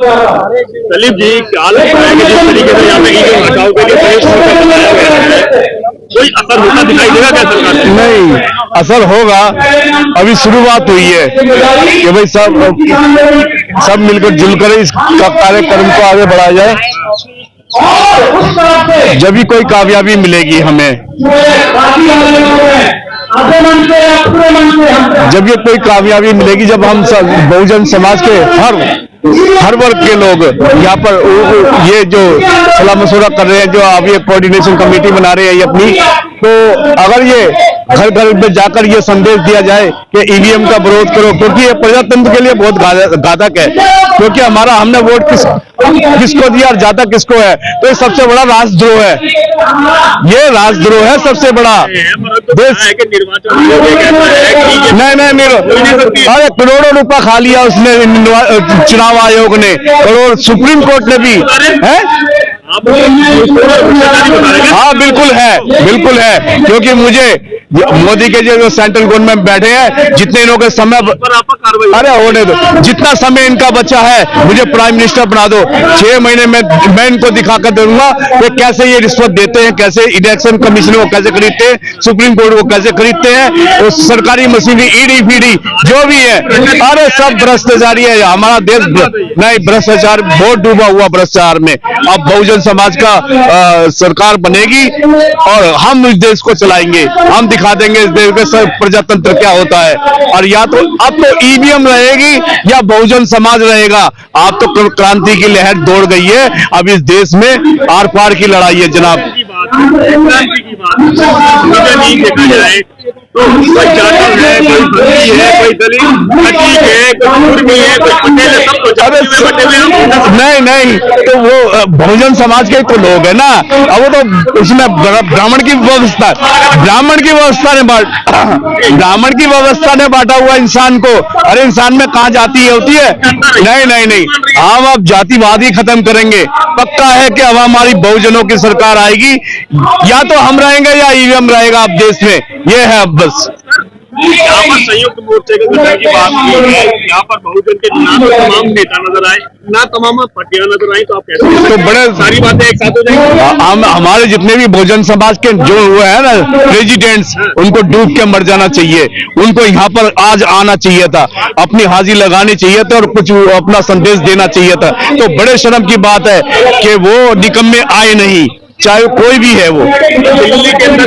सलीम जी, क्या लगता है कि जिस तरीके से यहाँ पे ईवीएम हटाओ के लिए संयुक्त मोर्चा बनाया गया है, कोई असर होता दिखाई देगा क्या सरकार से? नहीं, असर होगा। अभी शुरुआत हुई है कि भाई सब मिलकर जुलकर इस कार्यक्रम को आगे बढ़ाया जाए। जब भी कोई कामयाबी मिलेगी हमें, जब ये कोई कामयाबी मिलेगी, जब हम बहुजन समाज के हर वर्ग के लोग यहाँ पर ये जो सलाह मशवरा कर रहे हैं, जो अभी एक कोऑर्डिनेशन कमेटी बना रहे हैं ये अपनी, तो अगर ये घर घर में जाकर ये संदेश दिया जाए कि ईवीएम का विरोध करो, क्योंकि ये प्रजातंत्र के लिए बहुत घातक है। क्योंकि हमने वोट किसको दिया और ज्यादा किसको है, तो ये सबसे बड़ा राष्ट्रद्रोह है। ये राष्ट्रद्रोह है सबसे बड़ा। देश नहीं, अरे करोड़ों रुपया खा लिया उसने, चुनाव आयोग ने, करोड़, सुप्रीम कोर्ट ने भी है। हाँ बिल्कुल है, क्योंकि मुझे मोदी के जो सेंट्रल गवर्नमेंट बैठे हैं, जितने इनों के समय, अरे होने दो, जितना समय इनका बचा है, मुझे प्राइम मिनिस्टर बना दो। 6 महीने में मैं इनको दिखाकर दूंगा कि कैसे ये रिश्वत देते हैं, कैसे इलेक्शन कमीशन को कैसे खरीदते हैं, सुप्रीम कोर्ट को कैसे खरीदते हैं, और सरकारी मशीनरी, ईडी फीडी जो भी है, अरे सब भ्रष्टाचारी है हमारा देश। नहीं, भ्रष्टाचार बहुत डूबा हुआ भ्रष्टाचार में। अब बहुजन समाज का सरकार बनेगी और हम इस देश को चलाएंगे, हम दिखा देंगे इस देश में प्रजातंत्र क्या होता है। और या तो अब तो ईवीएम रहेगी या बहुजन समाज रहेगा। आप तो क्रांति की लहर दौड़ गई है, अब इस देश में आर पार की लड़ाई है जनाब। क्रांति की बात नहीं देखा जाए तो कोई जाटव है, कोई बंदी है, कोई दलित है, कोई मुर्मी है, कोई पटेल है, सब कुछ। नहीं, तो वो बहुजन समाज के तो लोग है ना। अब वो तो उसमें ब्राह्मण की व्यवस्था ने बांटा हुआ इंसान को। अरे इंसान में कहाँ जाति होती है? नहीं, हम अब जातिवाद ही खत्म करेंगे। पक्का है कि अब हमारी बहुजनों की सरकार आएगी, या तो हम रहेंगे या ईवीएम रहेगा अब देश में। ये है अब बस। यहाँ पर संयुक्त मोर्चे के गठन की बात की है, यहाँ पर बहुजन के ना तो तमाम नेता नजर आए, ना तमाम पार्टियां नजर आई, तो आप कैसे तो बड़े सारी बातें एक साथ हो जाएंगी? हमारे जितने भी बहुजन समाज के जो हुए हैं ना प्रेसिडेंट्स, उनको डूब के मर जाना चाहिए। उनको यहाँ पर आज आना चाहिए था, अपनी हाजिरी लगानी चाहिए था और कुछ अपना संदेश देना चाहिए था। तो बड़े शर्म की बात है कि वो निकम्मे आए नहीं, चाहे कोई भी है वो। दिल्ली के अंदर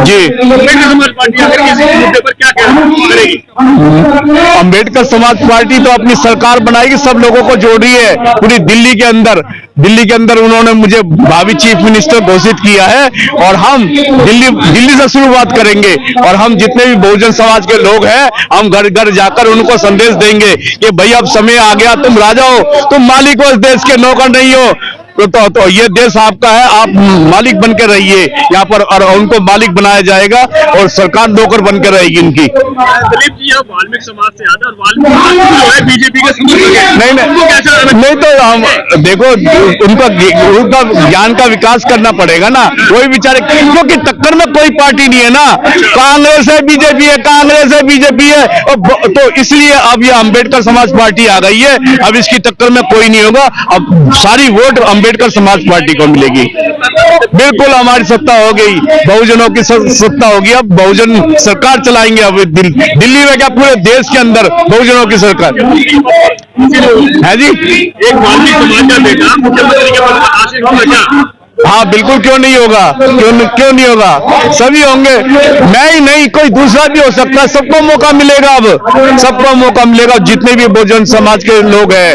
जी, समाज पार्टी आकर किसी मुद्दे पर क्या करेगी? अंबेडकर समाज पार्टी तो अपनी सरकार बनाएगी, सब लोगों को जोड़ रही है पूरी दिल्ली के अंदर उन्होंने मुझे भावी चीफ मिनिस्टर घोषित किया है। और हम दिल्ली से शुरुआत करेंगे, और हम जितने भी बहुजन समाज के लोग हैं, हम घर घर जाकर उनको संदेश देंगे कि भाई अब समय आ गया, तुम राजा हो, तुम मालिक हो, इस देश के नौकर नहीं हो। तो ये देश आपका है, आप मालिक बन के रहिए यहाँ पर, और उनको मालिक बनाया जाएगा और सरकार नौकर बन के रहेगी इनकी। दिलीप जी, आप वाल्मीकि समाज से आते और वाल्मीकि बीजेपी के नहीं, तो हम देखो उनका ज्ञान का विकास करना पड़ेगा ना। कोई बेचारे, क्योंकि टक्कर में कोई पार्टी नहीं है ना, कांग्रेस है बीजेपी है, तो इसलिए अब ये अंबेडकर समाज पार्टी आ गई है। अब इसकी टक्कर में कोई नहीं होगा, अब सारी वोट अंबेडकर समाज पार्टी को मिलेगी। बिल्कुल हमारी सत्ता हो गई, बहुजनों की सत्ता होगी, अब बहुजन सरकार चलाएंगे। अब दिल्ली में क्या, पूरे देश के अंदर बहुजनों की सरकार है जी। एक वाल्मीकि समाज का बेटा मुख्यमंत्री के पद पर आसीन होगा क्या? हाँ बिल्कुल, क्यों नहीं होगा, क्यों नहीं होगा, सभी होंगे। मैं ही नहीं, कोई दूसरा भी हो सकता है। सबको मौका मिलेगा, अब सबको मौका मिलेगा, जितने भी बहुजन समाज के लोग हैं।